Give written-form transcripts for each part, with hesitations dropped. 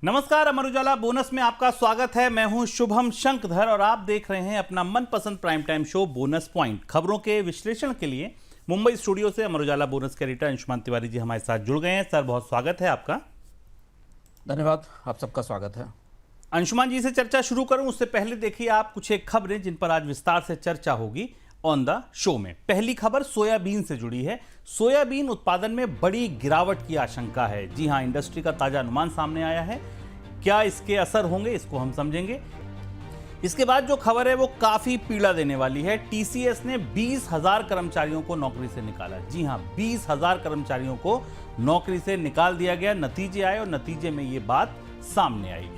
नमस्कार, अमर उजाला बोनस में आपका स्वागत है। मैं हूं शुभम शंकधर और आप देख रहे हैं अपना मनपसंद prime time show bonus point. खबरों के विश्लेषण के लिए मुंबई स्टूडियो से अमर उजाला बोनस के एडिटर अंशुमान तिवारी जी हमारे साथ जुड़ गए हैं। सर, बहुत स्वागत है आपका। धन्यवाद, आप सबका स्वागत है। अंशुमान जी से चर्चा शुरू करूं उससे पहले देखिए आप कुछ एक खबरें जिन पर आज विस्तार से चर्चा होगी ऑन द शो में। पहली खबर सोयाबीन से जुड़ी है। सोयाबीन उत्पादन में बड़ी गिरावट की आशंका है। जी हां, इंडस्ट्री का ताजा अनुमान सामने आया है। क्या इसके असर होंगे, इसको हम समझेंगे। इसके बाद जो खबर है वो काफी पीड़ा देने वाली है। टीसीएस ने 20,000 कर्मचारियों को नौकरी से निकाला। जी हां, 20,000 कर्मचारियों को नौकरी से निकाल दिया गया। नतीजे आए और नतीजे में ये बात सामने आई।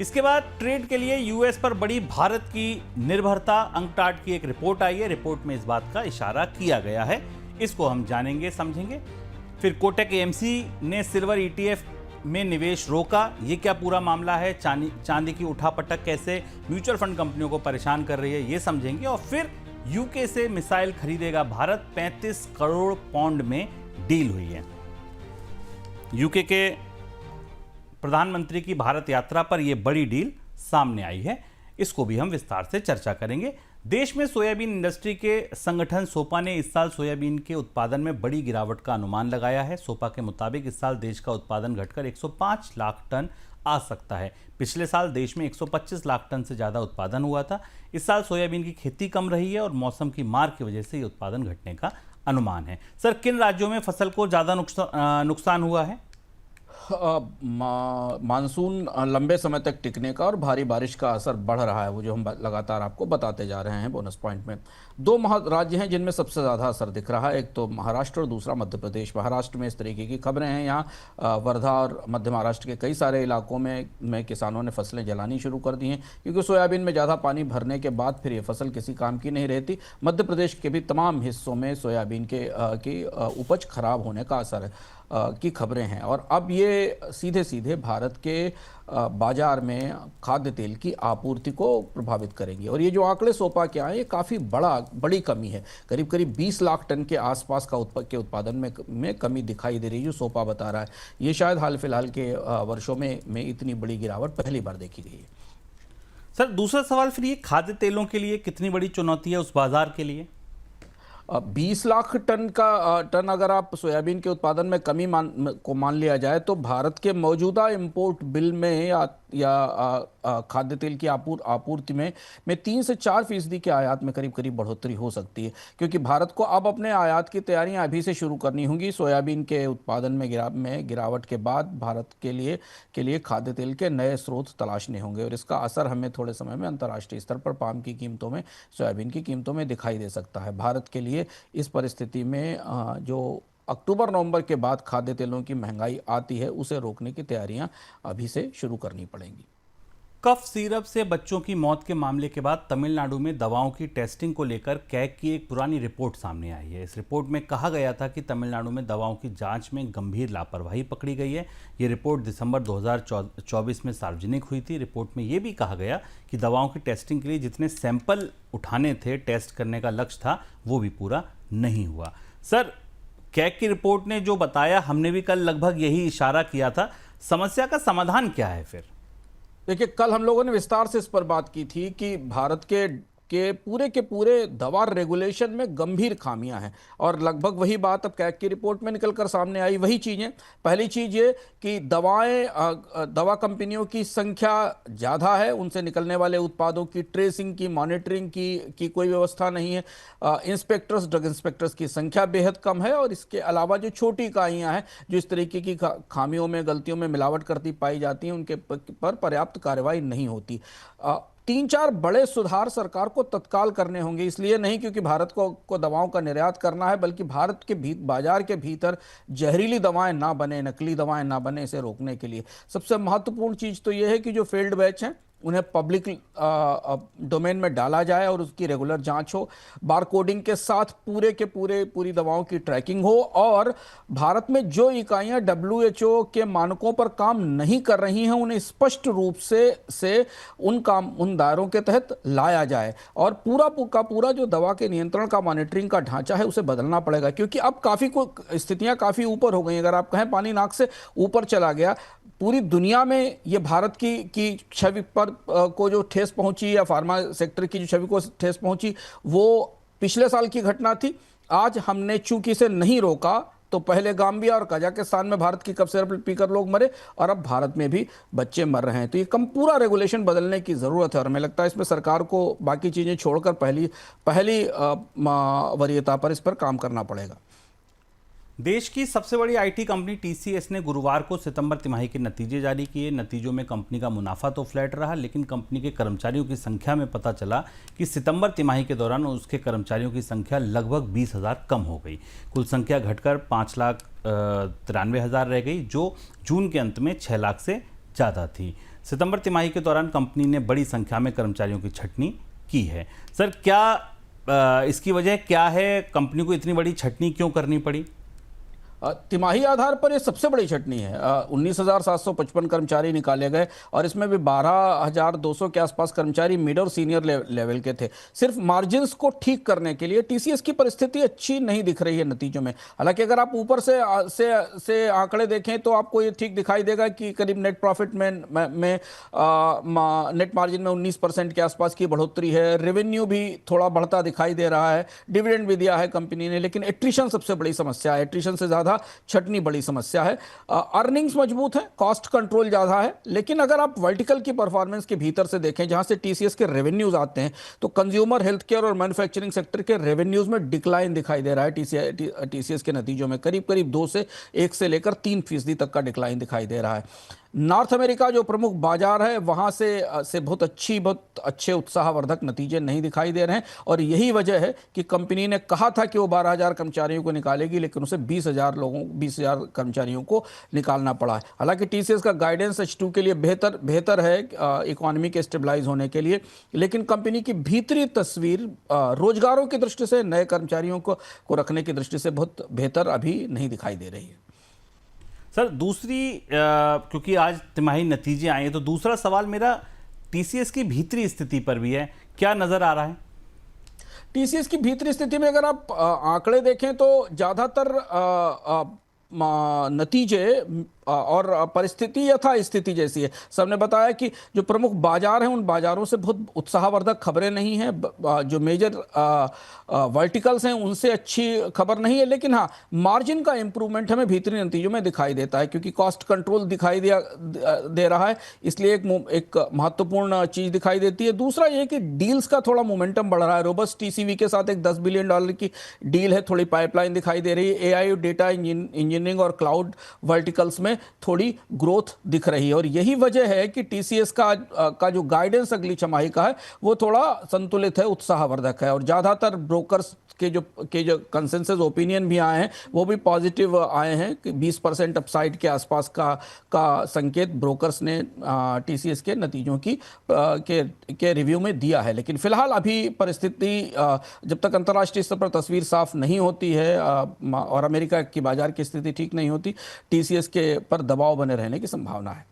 इसके बाद ट्रेड के लिए यूएस पर बड़ी भारत की निर्भरता, अंकटाड की एक रिपोर्ट आई है। रिपोर्ट में इस बात का इशारा किया गया है। इसको हम जानेंगे, समझेंगे। फिर कोटक एएमसी ने सिल्वर ईटीएफ में निवेश रोका। ये क्या पूरा मामला है? चांदी की उठापटक कैसे म्यूचुअल फंड कंपनियों को परेशान कर रही है, ये समझेंगे। और फिर यूके से मिसाइल खरीदेगा भारत। 35 करोड़ पाउंड में डील हुई है। यूके के प्रधानमंत्री की भारत यात्रा पर यह बड़ी डील सामने आई है। इसको भी हम विस्तार से चर्चा करेंगे। देश में सोयाबीन इंडस्ट्री के संगठन सोपा ने इस साल सोयाबीन के उत्पादन में बड़ी गिरावट का अनुमान लगाया है। सोपा के मुताबिक इस साल देश का उत्पादन घटकर 105 लाख टन आ सकता है। पिछले साल देश में 125 लाख टन से ज़्यादा उत्पादन हुआ था। इस साल सोयाबीन की खेती कम रही है और मौसम की मार की वजह से ये उत्पादन घटने का अनुमान है। सर, किन राज्यों में फसल को ज़्यादा नुकसान हुआ है? मानसून लंबे समय तक टिकने का और भारी बारिश का असर बढ़ रहा है, वो जो हम लगातार आपको बताते जा रहे हैं बोनस पॉइंट में। दो राज्य हैं जिनमें सबसे ज़्यादा असर दिख रहा है। एक तो महाराष्ट्र और दूसरा मध्य प्रदेश। महाराष्ट्र में इस तरीके की खबरें हैं। यहाँ वर्धा और मध्य महाराष्ट्र के कई सारे इलाकों में किसानों ने फसलें जलानी शुरू कर दी हैं, क्योंकि सोयाबीन में ज़्यादा पानी भरने के बाद फिर ये फसल किसी काम की नहीं रहती। मध्य प्रदेश के भी तमाम हिस्सों में सोयाबीन की उपज खराब होने का असर है की खबरें हैं। और अब ये सीधे सीधे भारत के बाजार में खाद्य तेल की आपूर्ति को प्रभावित करेंगी। और ये जो आंकड़े सोपा के आए, ये काफ़ी बड़ी कमी है। करीब करीब 20 लाख टन के आसपास के उत्पादन में कमी दिखाई दे रही है, जो सोपा बता रहा है। ये शायद हाल फिलहाल के वर्षों में इतनी बड़ी गिरावट पहली बार देखी गई है। सर, दूसरा सवाल फिर ये खाद्य तेलों के लिए कितनी बड़ी चुनौती है उस बाजार के लिए? 20 लाख टन अगर आप सोयाबीन के उत्पादन में कमी मान लिया जाए, तो भारत के मौजूदा इंपोर्ट बिल में या खाद्य तेल की आपूर्ति में 3 से 4% के आयात में करीब करीब बढ़ोतरी हो सकती है, क्योंकि भारत को अब अपने आयात की तैयारियां अभी से शुरू करनी होंगी। सोयाबीन के उत्पादन में गिरावट के बाद भारत के लिए खाद्य तेल के नए स्रोत तलाशने होंगे, और इसका असर हमें थोड़े समय में अंतर्राष्ट्रीय स्तर पर पाम की कीमतों में, सोयाबीन की कीमतों में दिखाई दे सकता है। भारत के लिए इस परिस्थिति में जो अक्टूबर नवंबर के बाद खाद्य तेलों की महंगाई आती है, उसे रोकने की तैयारियां अभी से शुरू करनी पड़ेंगी। कफ सिरप से बच्चों की मौत के मामले के बाद तमिलनाडु में दवाओं की टेस्टिंग को लेकर कैग की एक पुरानी रिपोर्ट सामने आई है। इस रिपोर्ट में कहा गया था कि तमिलनाडु में दवाओं की जांच में गंभीर लापरवाही पकड़ी गई है। ये रिपोर्ट दिसंबर 2024 में सार्वजनिक हुई थी। रिपोर्ट में ये भी कहा गया कि दवाओं की टेस्टिंग के लिए जितने सैंपल उठाने थे, टेस्ट करने का लक्ष्य था, वो भी पूरा नहीं हुआ। सर, कैग की रिपोर्ट ने जो बताया, हमने भी कल लगभग यही इशारा किया था। समस्या का समाधान क्या है फिर? देखिए, कल हम लोगों ने विस्तार से इस पर बात की थी कि भारत के पूरे दवा रेगुलेशन में गंभीर खामियां हैं, और लगभग वही बात अब कैग की रिपोर्ट में निकलकर सामने आई। वही चीज़ें, पहली चीज़ ये कि दवा कंपनियों की संख्या ज़्यादा है, उनसे निकलने वाले उत्पादों की ट्रेसिंग की, मॉनिटरिंग की कोई व्यवस्था नहीं है। ड्रग इंस्पेक्टर्स की संख्या बेहद कम है, और इसके अलावा जो छोटी इकाइयाँ हैं जो इस तरीके की खामियों में, गलतियों में मिलावट करती पाई जाती हैं, उनके पर पर्याप्त कार्रवाई नहीं होती। 3-4 बड़े सुधार सरकार को तत्काल करने होंगे। इसलिए नहीं क्योंकि भारत को दवाओं का निर्यात करना है, बल्कि भारत के बाजार के भीतर जहरीली दवाएं ना बने, नकली दवाएं ना बने, इसे रोकने के लिए सबसे महत्वपूर्ण चीज़ तो यह है कि जो फील्ड बैच हैं उन्हें पब्लिक डोमेन में डाला जाए और उसकी रेगुलर जांच हो। बार कोडिंग के साथ पूरी दवाओं की ट्रैकिंग हो, और भारत में जो इकाइयां WHO के मानकों पर काम नहीं कर रही हैं, उन्हें स्पष्ट रूप से उन दायरों के तहत लाया जाए। और पूरा जो दवा के नियंत्रण का, मॉनिटरिंग का ढांचा है, उसे बदलना पड़ेगा, क्योंकि अब स्थितियां काफ़ी ऊपर हो गई। अगर आप कहें पानी नाक से ऊपर चला गया, पूरी दुनिया में ये भारत की छवि पर को जो ठेस पहुंची या फार्मा सेक्टर की जो छवि को ठेस पहुंची वो पिछले साल की घटना थी। आज हमने चूंकि इसे नहीं रोका तो पहले गाम्बिया और कजाकिस्तान में भारत की कफ सिरप पीकर लोग मरे और अब भारत में भी बच्चे मर रहे हैं। तो ये पूरा रेगुलेशन बदलने की ज़रूरत है और हमें लगता है इसमें सरकार को बाकी चीज़ें छोड़कर पहली वरीयता पर इस पर काम करना पड़ेगा। देश की सबसे बड़ी आईटी कंपनी टीसीएस ने गुरुवार को सितंबर तिमाही के नतीजे जारी किए। नतीजों में कंपनी का मुनाफा तो फ्लैट रहा, लेकिन कंपनी के कर्मचारियों की संख्या में पता चला कि सितंबर तिमाही के दौरान उसके कर्मचारियों की संख्या लगभग 20,000 कम हो गई। कुल संख्या घटकर 5,93,000 रह गई, जो जून के अंत में 6 लाख से ज़्यादा थी। सितंबर तिमाही के दौरान कंपनी ने बड़ी संख्या में कर्मचारियों की छंटनी की है। सर, क्या इसकी वजह क्या है? कंपनी को इतनी बड़ी छंटनी क्यों करनी पड़ी? तिमाही आधार पर ये सबसे बड़ी छंटनी है। 19,755 कर्मचारी निकाले गए और इसमें भी 12,200 के आसपास कर्मचारी मिड और सीनियर लेवल के थे। सिर्फ मार्जिन्स को ठीक करने के लिए टीसीएस की परिस्थिति अच्छी नहीं दिख रही है नतीजों में। हालांकि अगर आप ऊपर से आंकड़े देखें तो आपको ये ठीक दिखाई देगा कि करीब नेट प्रॉफिट में नेट मार्जिन में 19% के आसपास की बढ़ोतरी है। रेवेन्यू भी थोड़ा बढ़ता दिखाई दे रहा है, डिविडेंड भी दिया है कंपनी ने, लेकिन एट्रिशन सबसे बड़ी समस्या है। एट्रिशन से ज़्यादा छटनी बड़ी समस्या है। अर्निंग्स मजबूत है, कॉस्ट कंट्रोल ज्यादा है, लेकिन अगर आप वर्टिकल की परफॉर्मेंस के भीतर से देखें जहां से टीसीएस के रेवेन्यूज आते हैं तो कंज्यूमर, हेल्थ केयर और मैन्युफैक्चरिंग सेक्टर के रेवेन्यूज में डिक्लाइन दिखाई दे रहा है। टीसीएस के नतीजों में करीब 2 से 1 से लेकर 3% तक का डिक्लाइन दिखाई दे रहा है। नॉर्थ अमेरिका जो प्रमुख बाजार है वहां से बहुत अच्छे उत्साहवर्धक नतीजे नहीं दिखाई दे रहे हैं और यही वजह है कि कंपनी ने कहा था कि वो 12,000 कर्मचारियों को निकालेगी, लेकिन उसे 20,000 कर्मचारियों को निकालना पड़ा है। हालांकि टीसीएस का गाइडेंस H2 के लिए बेहतर है इकोनॉमी के स्टेबलाइज होने के लिए, लेकिन कंपनी की भीतरी तस्वीर रोजगारों की दृष्टि से, नए कर्मचारियों को रखने की दृष्टि से बहुत बेहतर अभी नहीं दिखाई दे रही है। सर, क्योंकि आज तिमाही नतीजे आए हैं तो दूसरा सवाल मेरा टीसीएस की भीतरी स्थिति पर भी है। क्या नजर आ रहा है? टीसीएस की भीतरी स्थिति में अगर आप आंकड़े देखें तो ज्यादातर नतीजे और परिस्थिति यथास्थिति जैसी है। सबने बताया कि जो प्रमुख बाजार हैं उन बाजारों से बहुत उत्साहवर्धक खबरें नहीं हैं। जो मेजर वर्टिकल्स हैं उनसे अच्छी खबर नहीं है, लेकिन हाँ, मार्जिन का इंप्रूवमेंट हमें भीतरी नतीजों में दिखाई देता है क्योंकि कॉस्ट कंट्रोल दिखाई दे रहा है, इसलिए एक महत्वपूर्ण चीज दिखाई देती है। दूसरा ये कि डील्स का थोड़ा मोमेंटम बढ़ रहा है। रोबस्ट टीसीवी के साथ एक $10 बिलियन की डील है, थोड़ी पाइपलाइन दिखाई दे रही है। एआई, डेटा इंजीनियरिंग और क्लाउड वर्टिकल्स में थोड़ी ग्रोथ दिख रही है और यही वजह है कि टीसीएस का जो गाइडेंस अगली छमाही का है वो थोड़ा संतुलित है, उत्साहवर्धक है और ज्यादातर ब्रोकर्स के जो कंसेंसस ओपिनियन भी आए हैं वो भी पॉजिटिव आए हैं कि 20% अपसाइड के आसपास का संकेत ब्रोकर्स ने टीसीएस के नतीजों के रिव्यू में दिया है। लेकिन फिलहाल अभी परिस्थिति जब तक अंतर्राष्ट्रीय स्तर पर तस्वीर साफ नहीं होती है और अमेरिका की बाजार की स्थिति ठीक नहीं होती, टीसीएस के पर दबाव बने रहने की संभावना है।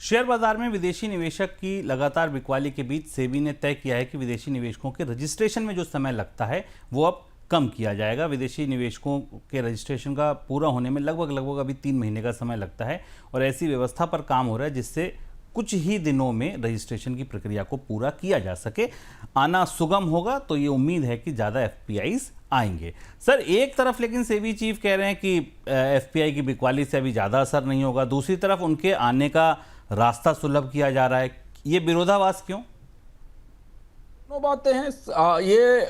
शेयर बाजार में विदेशी निवेशक की लगातार बिकवाली के बीच सेबी ने तय किया है कि विदेशी निवेशकों के रजिस्ट्रेशन में जो समय लगता है वो अब कम किया जाएगा। विदेशी निवेशकों के रजिस्ट्रेशन का पूरा होने में लगभग अभी 3 महीने का समय लगता है और ऐसी व्यवस्था पर काम हो रहा है जिससे कुछ ही दिनों में रजिस्ट्रेशन की प्रक्रिया को पूरा किया जा सके। आना सुगम होगा तो ये उम्मीद है कि ज़्यादा एफपीआईज आएंगे। सर, एक तरफ लेकिन सेबी चीफ कह रहे हैं कि एफपीआई की बिकवाली से अभी ज़्यादा असर नहीं होगा, दूसरी तरफ उनके आने का रास्ता सुलभ किया जा रहा है। ये विरोधाभास क्यों? दोनों बातें हैं। ये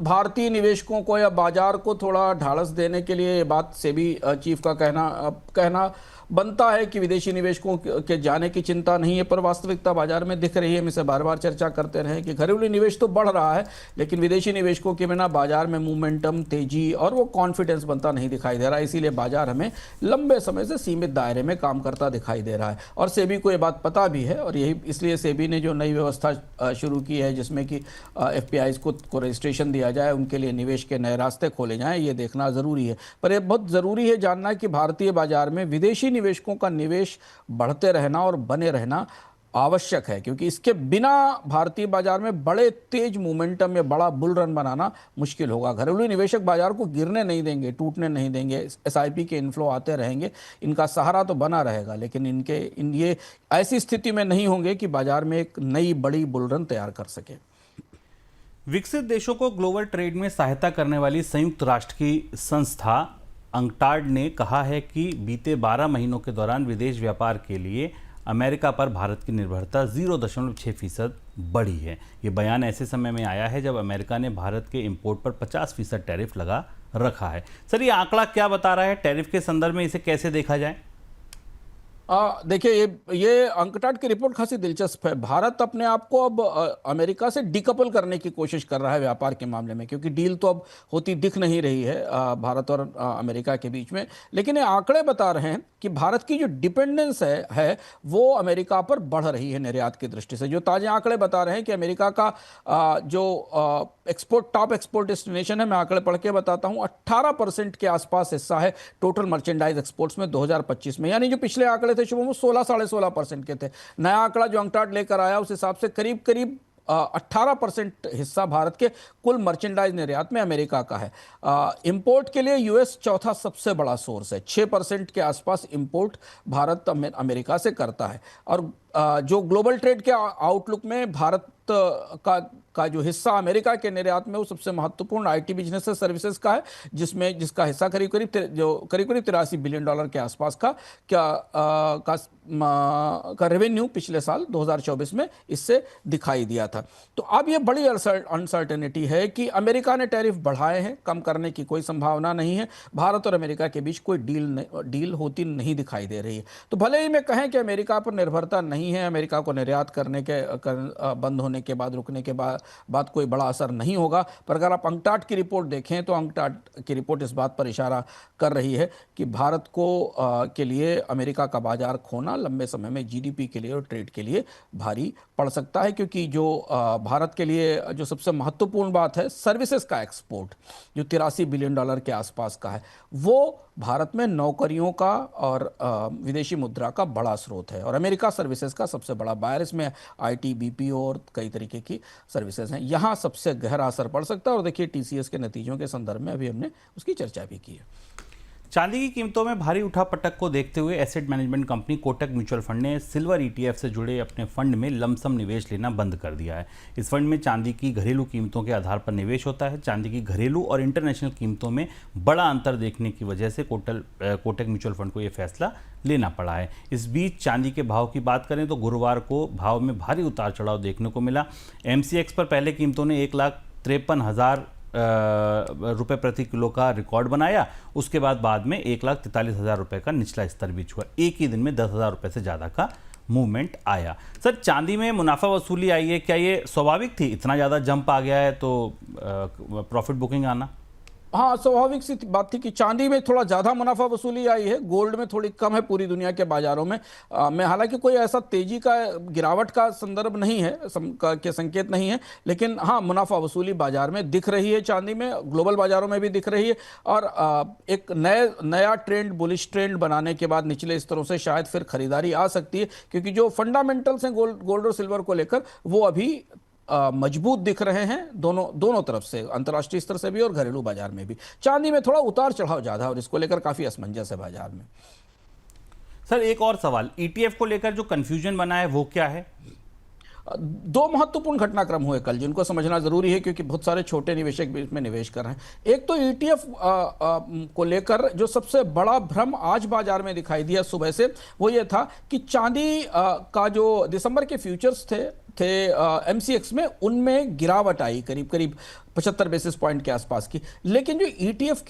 भारतीय निवेशकों को या बाजार को थोड़ा ढाढ़स देने के लिए बात सेबी चीफ का कहना बनता है कि विदेशी निवेशकों के जाने की चिंता नहीं है, पर वास्तविकता बाजार में दिख रही है। हम इसे बार बार चर्चा करते रहे कि घरेलू निवेश तो बढ़ रहा है लेकिन विदेशी निवेशकों के बिना बाजार में मूवमेंटम, तेजी और वो कॉन्फिडेंस बनता नहीं दिखाई दे रहा है। इसीलिए बाजार हमें लंबे समय से सीमित दायरे में काम करता दिखाई दे रहा है और सेबी को ये बात पता भी है और यही इसलिए सेबी ने जो नई व्यवस्था शुरू की है जिसमें कि एफपीआईज को रजिस्ट्रेशन दिया जाए, उनके लिए निवेश के नए रास्ते खोले जाएं, ये देखना ज़रूरी है। पर यह बहुत ज़रूरी है जानना कि भारतीय बाजार में विदेशी निवेशकों का निवेश बढ़ते रहना और बने रहना आवश्यक है, क्योंकि इसके बिना भारतीय बाजार में बड़े तेज मोमेंटम या बड़ा बुल रन बनाना मुश्किल होगा। घरेलू निवेशक बाजार को गिरने नहीं देंगे, टूटने नहीं देंगे, एसआईपी के इनफ्लो आते रहेंगे, इनका सहारा तो बना रहेगा, लेकिन ये ऐसी स्थिति में नहीं होंगे कि बाजार में एक नई बड़ी बुल रन तैयार कर सके। विकसित देशों को ग्लोबल ट्रेड में सहायता करने वाली संयुक्त राष्ट्र की संस्था अंकटाड ने कहा है कि बीते 12 महीनों के दौरान विदेश व्यापार के लिए अमेरिका पर भारत की निर्भरता 0.6% बढ़ी है। ये बयान ऐसे समय में आया है जब अमेरिका ने भारत के इंपोर्ट पर 50% टैरिफ लगा रखा है। सर, ये आंकड़ा क्या बता रहा है? टैरिफ के संदर्भ में इसे कैसे देखा जाए? देखिए, ये अंकटाड की रिपोर्ट खासी दिलचस्प है। भारत अपने आप को अब अमेरिका से डिकपल करने की कोशिश कर रहा है व्यापार के मामले में, क्योंकि डील तो अब होती दिख नहीं रही है भारत और अमेरिका के बीच में। लेकिन ये आंकड़े बता रहे हैं कि भारत की जो डिपेंडेंस है वो अमेरिका पर बढ़ रही है निर्यात की दृष्टि से। जो ताजे आंकड़े बता रहे हैं कि अमेरिका का जो टॉप एक्सपोर्ट डेस्टिनेशन है, मैं आंकड़े पढ़ के बताता हूँ, 18% के आसपास हिस्सा है टोटल मर्चेंडाइज एक्सपोर्ट्स में 2025 में। यानी जो पिछले आंकड़े थे शुभ, वो 16-16.5% के थे। नया आंकड़ा जो अंकटाड लेकर आया उस हिसाब से करीब करीब 18% हिस्सा भारत के कुल मर्चेंडाइज निर्यात में अमेरिका का है। इंपोर्ट के लिए यूएस चौथा सबसे बड़ा सोर्स है, 6% के आसपास इंपोर्ट भारत अमेरिका से करता है। और जो ग्लोबल ट्रेड के आउटलुक में भारत का जो हिस्सा अमेरिका के निर्यात में वो सबसे महत्वपूर्ण आईटी बिजनेस सर्विसेज का है, जिसका हिस्सा करीब करीब 83 बिलियन डॉलर के आसपास का रेवेन्यू पिछले साल 2024 में इससे दिखाई दिया था। तो अब ये बड़ी अनसर्टेनिटी है कि अमेरिका ने टैरिफ बढ़ाए हैं, कम करने की कोई संभावना नहीं है। भारत और अमेरिका के बीच कोई डील होती नहीं दिखाई दे रही है। तो भले ही मैं कहें कि अमेरिका पर निर्भरता नहीं है, अमेरिका को निर्यात करने के बंद होने के बाद, रुकने के बाद कोई बड़ा असर नहीं होगा, पर अगर आप अंकटाड की रिपोर्ट देखें तो अंकटाड की रिपोर्ट इस बात पर इशारा कर रही है कि भारत को के लिए अमेरिका का बाजार खोना लंबे समय में जीडीपी के लिए और ट्रेड के लिए भारी पड़ सकता है। क्योंकि जो भारत के लिए जो सबसे महत्वपूर्ण बात है, सर्विसेज का एक्सपोर्ट जो 83 बिलियन डॉलर के आसपास का है, वो भारत में नौकरियों का और विदेशी मुद्रा का बड़ा स्रोत है। और अमेरिका सर्विसेज का सबसे बड़ा बायर, इसमें आईटी, बीपीओ और कई तरीके की सर्विसेज हैं। यहाँ सबसे गहरा असर पड़ सकता है। और देखिए, टीसीएस के नतीजों के संदर्भ में अभी हमने उसकी चर्चा भी की है। चांदी की कीमतों में भारी उठापटक को देखते हुए asset management company Kotak mutual fund ने सिल्वर ईटीएफ से जुड़े अपने फंड में लमसम निवेश लेना बंद कर दिया है। इस फंड में चांदी की घरेलू कीमतों के आधार पर निवेश होता है। चांदी की घरेलू और इंटरनेशनल कीमतों में बड़ा अंतर देखने की वजह से कोटक म्यूचुअल फंड को यह फैसला लेना पड़ा है। इस बीच चांदी के भाव की बात करें तो गुरुवार को भाव में भारी उतार चढ़ाव देखने को मिला। एमसीएक्स पर पहले कीमतों ने 1,53,000 रुपए प्रति किलो का रिकॉर्ड बनाया। उसके बाद में 1,43,000 रुपए का निचला स्तर भी छुआ। एक ही दिन में 10,000 रुपए से ज़्यादा का मूवमेंट आया। सर, चांदी में मुनाफा वसूली आई है, क्या ये स्वाभाविक थी? इतना ज़्यादा जंप आ गया है तो प्रॉफिट बुकिंग आना? हाँ, स्वाभाविक सी बात थी कि चांदी में थोड़ा ज़्यादा मुनाफा वसूली आई है, गोल्ड में थोड़ी कम है पूरी दुनिया के बाजारों में। हालांकि कोई ऐसा तेजी का गिरावट का संदर्भ नहीं है, के संकेत नहीं है, लेकिन हाँ, मुनाफा वसूली बाजार में दिख रही है, चांदी में, ग्लोबल बाजारों में भी दिख रही है। और एक नया ट्रेंड, बुलिश ट्रेंड बनाने के बाद निचले स्तरों से शायद फिर खरीदारी आ सकती है, क्योंकि जो फंडामेंटल्स हैं गोल्ड और सिल्वर को लेकर वो अभी मजबूत दिख रहे हैं, दोनों तरफ से, अंतर्राष्ट्रीय स्तर से भी और घरेलू बाजार में भी। चांदी में थोड़ा उतार चढ़ाव ज्यादा है और इसको लेकर काफी असमंजस है बाजार में। सर, एक और सवाल, ईटीएफ को लेकर जो कंफ्यूजन बना है वो क्या है? दो महत्वपूर्ण घटनाक्रम हुए कल, जिनको समझना जरूरी है, क्योंकि बहुत सारे छोटे निवेशक भी इसमें निवेश कर रहे हैं। एक तो ईटीएफ को लेकर जो सबसे बड़ा भ्रम आज बाजार में दिखाई दिया सुबह से, वो ये था कि चांदी का जो दिसंबर के फ्यूचर्स थे एमसीएक्स में, उनमें गिरावट आई करीब करीब 75 बेसिस पॉइंट के आसपास की। लेकिन जो ईटीएफ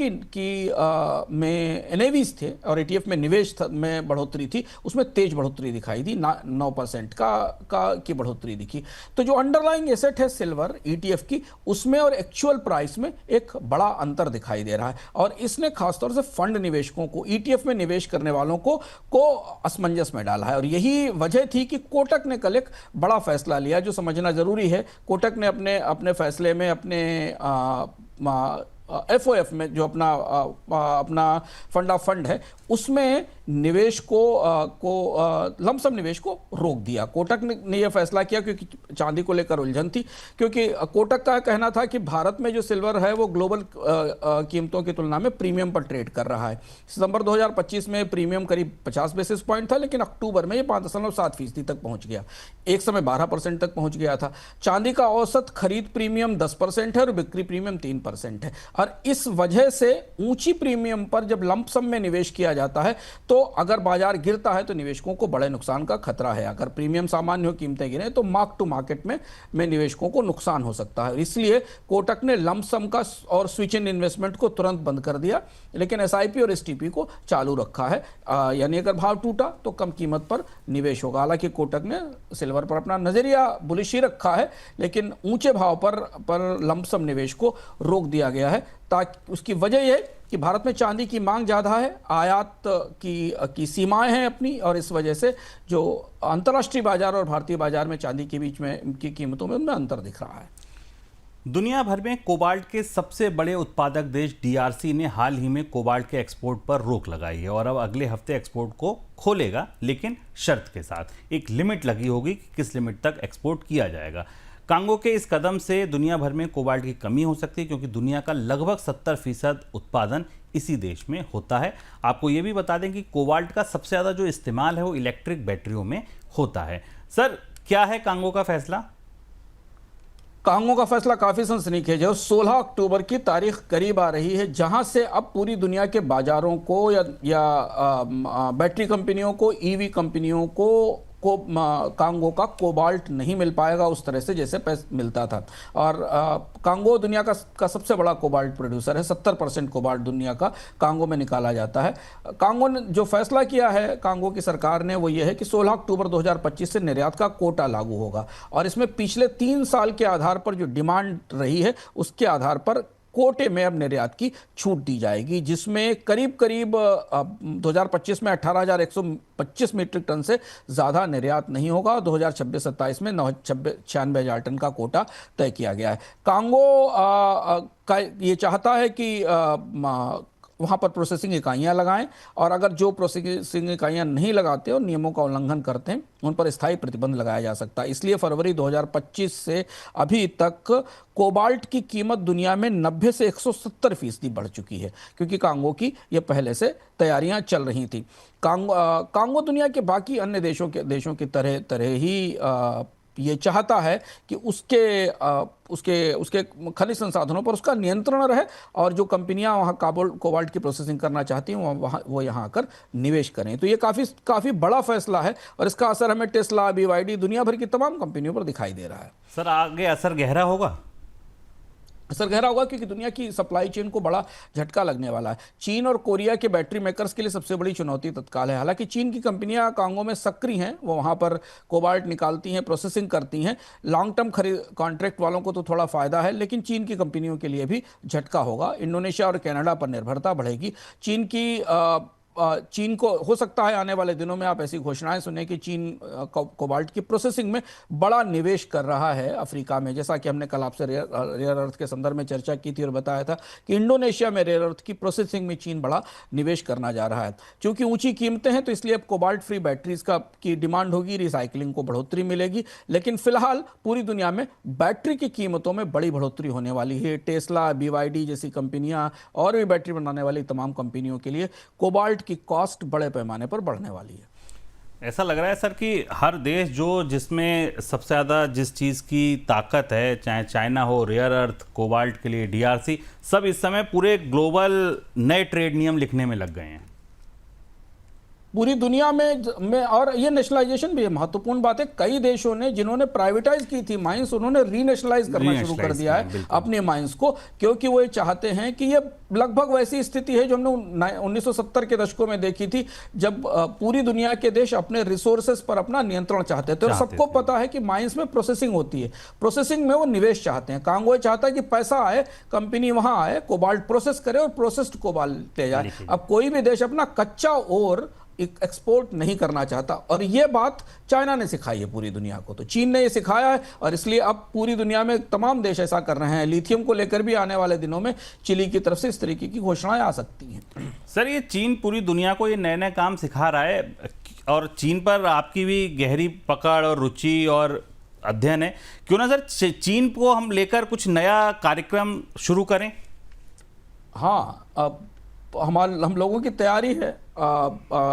में एनएवीज थे और ईटीएफ में निवेश में बढ़ोतरी थी, उसमें तेज बढ़ोतरी दिखाई दी, 9% की बढ़ोतरी दिखी। तो जो अंडरलाइंग एसेट है सिल्वर ईटीएफ की, उसमें और एक्चुअल प्राइस में एक बड़ा अंतर दिखाई दे रहा है। और इसने खासतौर से फंड निवेशकों को, ईटीएफ में निवेश करने वालों को असमंजस में डाला है। और यही वजह थी कि कोटक ने कल एक बड़ा फैसला लिया, जो समझना जरूरी है। कोटक ने अपने फैसले में, अपने एफओएफ में, जो अपना फंड है, उसमें निवेश को लमसम निवेश को रोक दिया। कोटक ने यह फैसला किया क्योंकि चांदी को लेकर उलझन थी, क्योंकि कोटक का कहना था कि भारत में जो सिल्वर है वो ग्लोबल कीमतों की तुलना में प्रीमियम पर ट्रेड कर रहा है। सितंबर 2025 में प्रीमियम करीब 50 बेसिस पॉइंट था, लेकिन अक्टूबर में ये 5.7% तक पहुंच गया। एक समय 12% तक पहुंच गया था। चांदी का औसत खरीद प्रीमियम 10% है और बिक्री प्रीमियम 3% है, और इस वजह से ऊंची प्रीमियम पर जब लंपसम में निवेश किया जाता है तो अगर बाजार गिरता है तो निवेशकों को बड़े नुकसान का खतरा है। अगर प्रीमियम सामान्य हो, कीमतें गिरे तो मार्क टू मार्केट में निवेशकों को नुकसान हो सकता है। इसलिए कोटक ने लंपसम का और स्विच इन इन्वेस्टमेंट को तुरंत बंद कर दिया, लेकिन एसआईपी और एसटीपी को चालू रखा है। यानी अगर भाव टूटा तो कम कीमत पर निवेश होगा। हालांकि कोटक ने सिल्वर पर अपना नजरिया बुलिश ही रखा है, लेकिन ऊंचे भाव पर लंपसम निवेश को रोक दिया गया है। ताकि उसकी वजह यह कि भारत में चांदी की मांग ज़्यादा है, आयात की सीमाएं हैं अपनी, और इस वजह से जो अंतर्राष्ट्रीय बाजार और भारतीय बाजार में चांदी के बीच में की कीमतों में उनमें अंतर दिख रहा है। दुनिया भर में कोबाल्ट के सबसे बड़े उत्पादक देश डीआरसी ने हाल ही में कोबाल्ट के एक्सपोर्ट पर रोक लगाई है और अब अगले हफ्ते एक्सपोर्ट को खोलेगा, लेकिन शर्त के साथ। एक लिमिट लगी होगी कि किस लिमिट तक एक्सपोर्ट किया जाएगा। कांगो के इस कदम से दुनिया भर में कोबाल्ट की कमी हो सकती है, क्योंकि दुनिया का लगभग 70% उत्पादन इसी देश में होता है। आपको ये भी बता दें कि कोबाल्ट का सबसे ज़्यादा जो इस्तेमाल है वो इलेक्ट्रिक बैटरियों में होता है। सर, क्या है कांगो का फैसला? कांगो का फैसला काफी सनसनीखेज है। 16 अक्टूबर की तारीख करीब आ रही है, जहां से अब पूरी दुनिया के बाजारों को या बैटरी कंपनियों को, ईवी कंपनियों को कांगो का कोबाल्ट नहीं मिल पाएगा उस तरह से जैसे मिलता था। और कांगो दुनिया का सबसे बड़ा कोबाल्ट प्रोड्यूसर है। 70% कोबाल्ट दुनिया का कांगो में निकाला जाता है। कांगो ने जो फैसला किया है कांगो की सरकार ने, वो ये है कि 16 अक्टूबर 2025 से निर्यात का कोटा लागू होगा, और इसमें पिछले 3 साल के आधार पर जो डिमांड रही है उसके आधार पर कोटे में अब निर्यात की छूट दी जाएगी, जिसमें करीब 2025 में 18,125 मीट्रिक टन से ज़्यादा निर्यात नहीं होगा। 2026-27 में 96,000 टन का कोटा तय किया गया है। कांगो का ये चाहता है कि वहाँ पर प्रोसेसिंग इकाइयाँ लगाएं, और अगर जो प्रोसेसिंग इकाइयाँ नहीं लगाते और नियमों का उल्लंघन करते हैं उन पर स्थायी प्रतिबंध लगाया जा सकता है। इसलिए फरवरी 2025 से अभी तक कोबाल्ट की कीमत दुनिया में 90 से 170% बढ़ चुकी है, क्योंकि कांगो की ये पहले से तैयारियां चल रही थी। कांगो दुनिया के बाकी अन्य देशों की तरह ही ये चाहता है कि उसके खनिज संसाधनों पर उसका नियंत्रण रहे, और जो कंपनियां वहाँ कोबाल्ट की प्रोसेसिंग करना चाहती हैं वो यहाँ आकर निवेश करें। तो ये काफ़ी बड़ा फैसला है, और इसका असर हमें टेस्ला, BYD, दुनिया भर की तमाम कंपनियों पर दिखाई दे रहा है। सर, आगे असर गहरा होगा? असर गहरा होगा, क्योंकि दुनिया की सप्लाई चेन को बड़ा झटका लगने वाला है। चीन और कोरिया के बैटरी मेकर्स के लिए सबसे बड़ी चुनौती तत्काल है। हालांकि चीन की कंपनियां कांगो में सक्रिय हैं, वो वहां पर कोबाल्ट निकालती हैं, प्रोसेसिंग करती हैं। लॉन्ग टर्म खरीद कॉन्ट्रैक्ट वालों को तो थोड़ा फायदा है, लेकिन चीन की कंपनियों के लिए भी झटका होगा। इंडोनेशिया और कनाडा पर निर्भरता बढ़ेगी। चीन को हो सकता है आने वाले दिनों में आप ऐसी घोषणाएं सुने कि चीन कोबाल्ट की प्रोसेसिंग में बड़ा निवेश कर रहा है अफ्रीका में। जैसा कि हमने कल आपसे रेयर अर्थ के संदर्भ में चर्चा की थी और बताया था कि इंडोनेशिया में रेयर अर्थ की प्रोसेसिंग में चीन बड़ा निवेश करना जा रहा है। क्योंकि ऊंची कीमतें हैं तो इसलिए अब कोबाल्ट फ्री बैटरीज की डिमांड होगी, रिसाइकलिंग को बढ़ोतरी मिलेगी। लेकिन फिलहाल पूरी दुनिया में बैटरी की कीमतों में बड़ी बढ़ोतरी होने वाली है। टेस्ला, BYD जैसी कंपनियां और भी बैटरी बनाने वाली तमाम कंपनियों के लिए कोबाल्ट की कॉस्ट बड़े पैमाने पर बढ़ने वाली है। ऐसा लग रहा है सर कि हर देश जिसमें सबसे ज़्यादा जिस चीज़ की ताकत है, चाहे चाइना हो, रेयर अर्थ, कोबाल्ट के लिए DRC, सब इस समय पूरे ग्लोबल नए ट्रेड नियम लिखने में लग गए हैं पूरी दुनिया में। और ये नेशनलाइजेशन भी है, महत्वपूर्ण बात है। कई देशों ने जिन्होंने प्राइवेटाइज की थी माइंस, उन्होंने रीनेशनलाइज करना शुरू कर दिया है अपने माइंस को, क्योंकि वो ये चाहते हैं कि ये लगभग वैसी स्थिति है जो हमने 1970 के दशकों में देखी थी, जब पूरी दुनिया के देश अपने रिसोर्सेज पर अपना नियंत्रण चाहते थे। और सबको पता है कि माइंस में प्रोसेसिंग होती है, प्रोसेसिंग में वो निवेश चाहते हैं। कांगो चाहता है कि पैसा आए, कंपनी वहां आए, कोबाल्ट प्रोसेस करे और प्रोसेस्ड कोबाल्ट ले जाए। अब कोई भी देश अपना कच्चा और एक्सपोर्ट नहीं करना चाहता, और ये बात चाइना ने सिखाई है पूरी दुनिया को। तो चीन ने ये सिखाया है और इसलिए अब पूरी दुनिया में तमाम देश ऐसा कर रहे हैं। लिथियम को लेकर भी आने वाले दिनों में चिली की तरफ से इस तरीके की घोषणाएं आ सकती हैं। सर, ये चीन पूरी दुनिया को ये नए नए काम सिखा रहा है और चीन पर आपकी भी गहरी पकड़ और रुचि और अध्ययन है। क्यों ना सर चीन को हम लेकर कुछ नया कार्यक्रम शुरू करें? हाँ, अब हम लोगों की तैयारी है।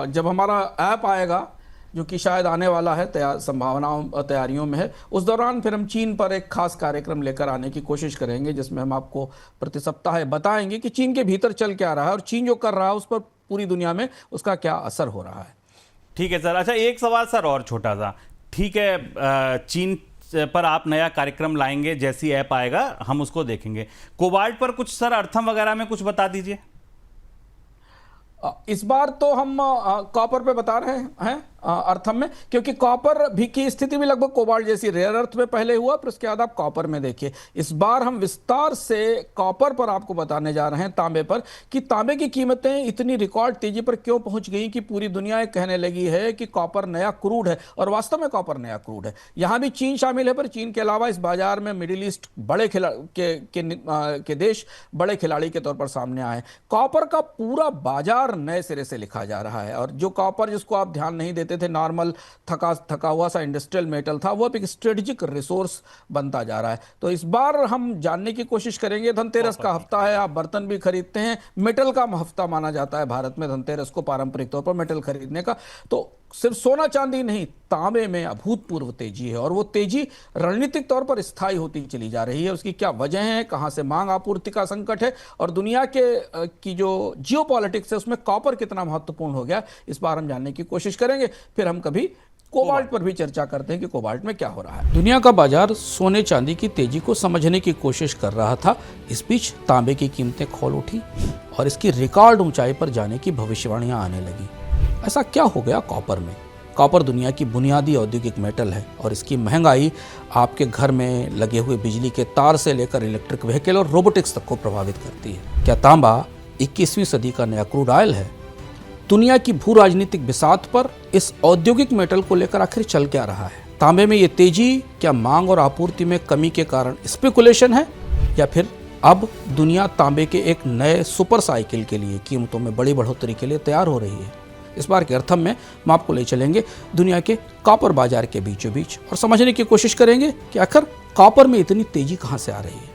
जब हमारा ऐप आएगा, जो कि शायद आने वाला है, संभावनाओं तैयारियों में है, उस दौरान फिर हम चीन पर एक खास कार्यक्रम लेकर आने की कोशिश करेंगे, जिसमें हम आपको प्रति सप्ताह बताएंगे कि चीन के भीतर चल क्या रहा है और चीन जो कर रहा है उस पर पूरी दुनिया में उसका क्या असर हो रहा है। ठीक है सर। अच्छा, एक सवाल सर और छोटा सा। ठीक है, चीन पर आप नया कार्यक्रम लाएंगे, जैसी ऐप आएगा हम उसको देखेंगे। कोबाल्ट पर कुछ सर अर्थम वगैरह में कुछ बता दीजिए। इस बार तो हम कॉपर पे बता रहे हैं अर्थम में, क्योंकि कॉपर भी की स्थिति भी लगभग कोबाल्ट जैसी रेयर अर्थ में पहले हुआ, फिर उसके बाद आप कॉपर में देखिए। इस बार हम विस्तार से कॉपर पर आपको बताने जा रहे हैं, तांबे पर, कि तांबे की कीमतें इतनी रिकॉर्ड तेजी पर क्यों पहुंच गई कि पूरी दुनिया ये कहने लगी है कि कॉपर नया क्रूड है। और वास्तव में कॉपर नया क्रूड है। यहां भी चीन शामिल है, पर चीन के अलावा इस बाजार में मिडिल ईस्ट बड़े के देश बड़े खिलाड़ी के तौर पर सामने आए। कॉपर का पूरा बाजार नए सिरे से लिखा जा रहा है, और जो कॉपर जिसको आप ध्यान नहीं देते थे, नॉर्मल थका हुआ सा इंडस्ट्रियल मेटल था, वो अब एक स्ट्रेटेजिक रिसोर्स बनता जा रहा है। तो इस बार हम जानने की कोशिश करेंगे। धनतेरस का हफ्ता है, आप बर्तन भी खरीदते हैं, मेटल का हफ्ता माना जाता है भारत में धनतेरस को, पारंपरिक तौर पर मेटल खरीदने का। तो सिर्फ सोना चांदी नहीं, तांबे में अभूतपूर्व तेजी है, और वो तेजी रणनीतिक तौर पर स्थायी होती चली जा रही है। उसकी क्या वजह है, कहां से मांग आपूर्ति का संकट है, और दुनिया के की जो जियोपॉलिटिक्स है उसमें कॉपर कितना महत्वपूर्ण हो गया, इस बार हम जानने की कोशिश करेंगे। फिर हम कभी कोबाल्ट पर भी चर्चा करते हैं कि कोबाल्ट में क्या हो रहा है। दुनिया का बाजार सोने चांदी की तेजी को समझने की कोशिश कर रहा था। इस बीच तांबे की कीमतें खोल उठी और इसकी रिकॉर्ड ऊंचाई पर जाने की भविष्यवाणियां आने लगी। ऐसा क्या हो गया कॉपर में? कॉपर दुनिया की बुनियादी औद्योगिक मेटल है, और इसकी महंगाई आपके घर में लगे हुए बिजली के तार से लेकर इलेक्ट्रिक व्हीकल और रोबोटिक्स तक को प्रभावित करती है। क्या तांबा 21वीं सदी का नया क्रूड ऑयल है? दुनिया की भू राजनीतिक बिसात पर इस औद्योगिक मेटल को लेकर आखिर चल क्या रहा है? तांबे में ये तेजी क्या मांग और आपूर्ति में कमी के कारण स्पेकुलेशन है, या फिर अब दुनिया तांबे के एक नए सुपर साइकिल के लिए कीमतों में बड़ी बढ़ोतरी के लिए तैयार हो रही है? इस बार के अर्थम में हम आपको ले चलेंगे दुनिया के कॉपर बाजार के बीचों बीच और समझने की कोशिश करेंगे कि आखिर कॉपर में इतनी तेजी कहां से आ रही है।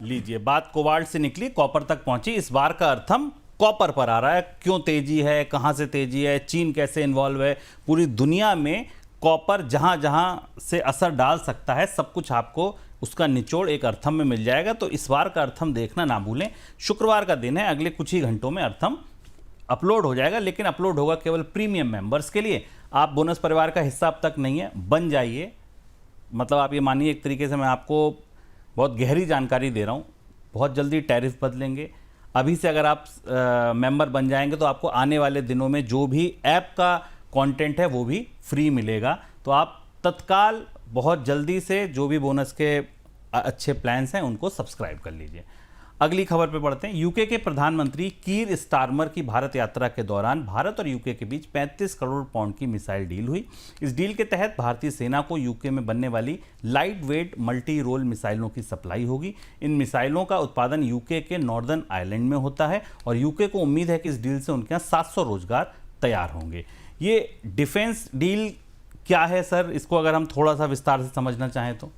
लीजिए, बात कोबाल्ट से निकली, कॉपर तक पहुंची। इस बार का अर्थम कॉपर पर आ रहा है। क्यों तेजी है, कहां से तेजी है, चीन कैसे इन्वॉल्व है, पूरी दुनिया में कॉपर जहां जहां से असर डाल सकता है, सब कुछ आपको उसका निचोड़ एक अर्थम में मिल जाएगा। तो इस बार का अर्थम देखना ना भूलें। शुक्रवार का दिन है, अगले कुछ ही घंटों में अर्थम अपलोड हो जाएगा, लेकिन अपलोड होगा केवल प्रीमियम मेंबर्स के लिए। आप बोनस परिवार का हिस्सा अब तक नहीं है, बन जाइए। मतलब आप ये मानिए, एक तरीके से मैं आपको बहुत गहरी जानकारी दे रहा हूँ। बहुत जल्दी टैरिफ बदलेंगे। अभी से अगर आप मेंबर बन जाएंगे तो आपको आने वाले दिनों में जो भी ऐप का कंटेंट है वो भी फ्री मिलेगा। तो आप तत्काल बहुत जल्दी से जो भी बोनस के अच्छे प्लान्स हैं उनको सब्सक्राइब कर लीजिए। अगली खबर पे बढ़ते हैं। यूके के प्रधानमंत्री कीर स्टारमर की भारत यात्रा के दौरान भारत और यूके के बीच 35 करोड़ पाउंड की मिसाइल डील हुई। इस डील के तहत भारतीय सेना को यूके में बनने वाली लाइट वेट मल्टी रोल मिसाइलों की सप्लाई होगी। इन मिसाइलों का उत्पादन यूके के नॉर्दर्न आयरलैंड में होता है और यूके को उम्मीद है कि इस डील से उनके यहाँ 700 रोजगार तैयार होंगे। ये डिफेंस डील क्या है सर, इसको अगर हम थोड़ा सा विस्तार से समझना चाहें तो?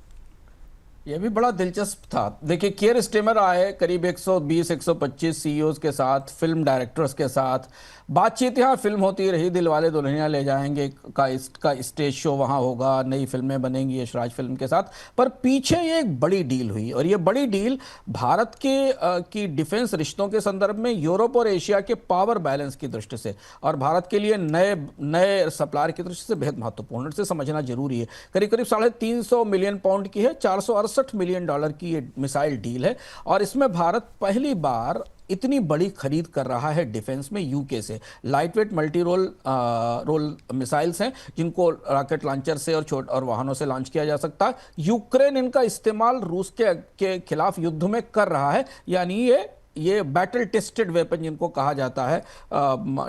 यह भी बड़ा दिलचस्प था। देखिए, कियर स्टेमर आए करीब 120-125 सीईओज के साथ, फिल्म डायरेक्टर्स के साथ बातचीत। यहाँ फिल्म होती रही, दिलवाले दुल्हनिया ले जाएंगे का स्टेज शो वहाँ होगा, नई फिल्में बनेंगी यशराज फिल्म के साथ। पर पीछे ये एक बड़ी डील हुई, और ये बड़ी डील भारत की डिफेंस रिश्तों के संदर्भ में, यूरोप और एशिया के पावर बैलेंस की दृष्टि से, और भारत के लिए नए सप्लायर की दृष्टि से बेहद महत्वपूर्ण, इसे समझना जरूरी है। करीब करीब 350 मिलियन पाउंड की है, $468 मिलियन की ये मिसाइल डील है। और इसमें भारत पहली बार इतनी बड़ी खरीद कर रहा है डिफेंस में यूके से। Light weight multi role missiles हैं जिनको रॉकेट लॉन्चर से और वाहनों से लॉन्च किया जा सकता है। यूक्रेन इनका इस्तेमाल रूस के खिलाफ युद्ध में कर रहा है, यानी ये बैटल टेस्टेड वेपन जिनको कहा जाता है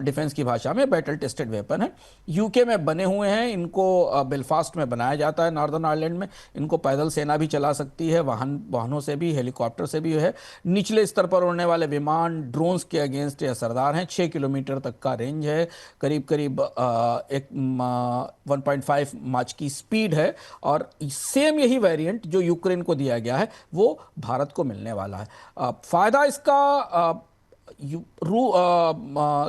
डिफेंस की भाषा में, बैटल टेस्टेड वेपन है। यूके में बने हुए हैं, इनको बेलफास्ट में बनाया जाता है नॉर्दर्न आयरलैंड में। इनको पैदल सेना भी चला सकती है, वाहनों से भी, हेलीकॉप्टर से भी है। निचले स्तर पर उड़ने वाले विमान ड्रोन्स के अगेंस्ट ये असरदार हैं। 6 किलोमीटर तक का रेंज है, करीब 1.5 माच की स्पीड है। और सेम यही वेरिएंट जो यूक्रेन को दिया गया है वो भारत को मिलने वाला है। फायदा इसका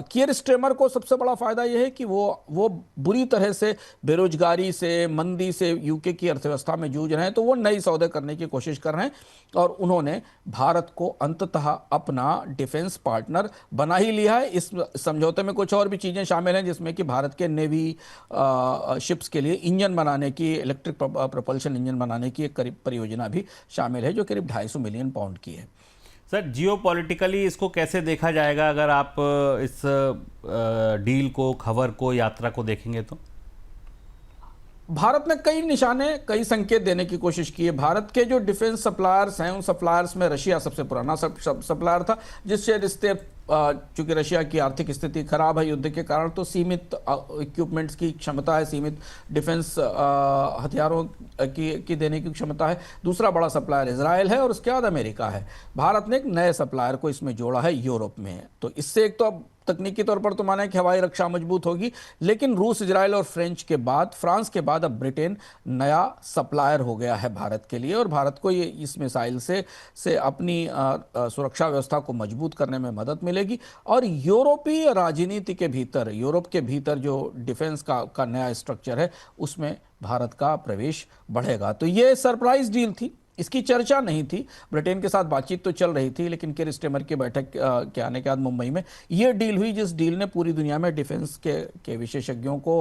कियर स्टेमर को सबसे बड़ा फायदा यह है कि वो बुरी तरह से बेरोजगारी से, मंदी से यूके की अर्थव्यवस्था में जूझ रहे हैं, तो वो नई सौदे करने की कोशिश कर रहे हैं और उन्होंने भारत को अंततः अपना डिफेंस पार्टनर बना ही लिया है। इस समझौते में कुछ और भी चीजें शामिल हैं, जिसमें कि भारत के नेवी शिप्स के लिए इंजन बनाने की, इलेक्ट्रिक प्रोपल्शन इंजन बनाने की एक परियोजना भी शामिल है, जो करीब 250 मिलियन पाउंड की है। सर, जियोपॉलिटिकली इसको कैसे देखा जाएगा अगर आप इस डील को, खबर को, यात्रा को देखेंगे तो? भारत ने कई निशाने, कई संकेत देने की कोशिश की है। भारत के जो डिफेंस सप्लायर्स हैं, उन सप्लायर्स में रशिया सबसे पुराना सप्लायर था, जिससे रिश्ते, चूंकि रशिया की आर्थिक स्थिति खराब है युद्ध के कारण, तो सीमित इक्विपमेंट्स की क्षमता है, सीमित डिफेंस हथियारों की देने की क्षमता है। दूसरा बड़ा सप्लायर इजराइल है और उसके बाद अमेरिका है। भारत ने एक नए सप्लायर को इसमें जोड़ा है, यूरोप में है। तो इससे एक तो अब तकनीकी तौर पर तो माना है कि हवाई रक्षा मजबूत होगी, लेकिन रूस, इजराइल और फ्रांस के बाद अब ब्रिटेन नया सप्लायर हो गया है भारत के लिए, और भारत को ये इस मिसाइल से अपनी सुरक्षा व्यवस्था को मजबूत करने में मदद मिलेगी। और यूरोपीय राजनीति के भीतर, यूरोप के भीतर जो डिफेंस का नया स्ट्रक्चर है, उसमें भारत का प्रवेश बढ़ेगा। तो ये सरप्राइज डील थी, इसकी चर्चा नहीं थी। ब्रिटेन के साथ बातचीत तो चल रही थी, लेकिन कियर स्टेमर की बैठक के आने के बाद मुंबई में ये डील हुई, जिस डील ने पूरी दुनिया में डिफेंस के विशेषज्ञों को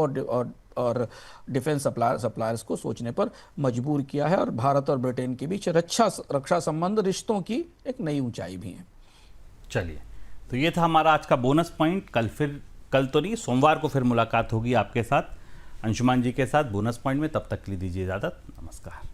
और डिफेंस सप्लायर्स को सोचने पर मजबूर किया है। और भारत और ब्रिटेन के बीच रक्षा संबंध, रिश्तों की एक नई ऊंचाई भी है। चलिए, तो ये था हमारा आज का बोनस पॉइंट। कल तो नहीं, सोमवार को फिर मुलाकात होगी आपके साथ, अंशुमान जी के साथ बोनस पॉइंट में। तब तक के लिए दीजिए इजाजत। नमस्कार।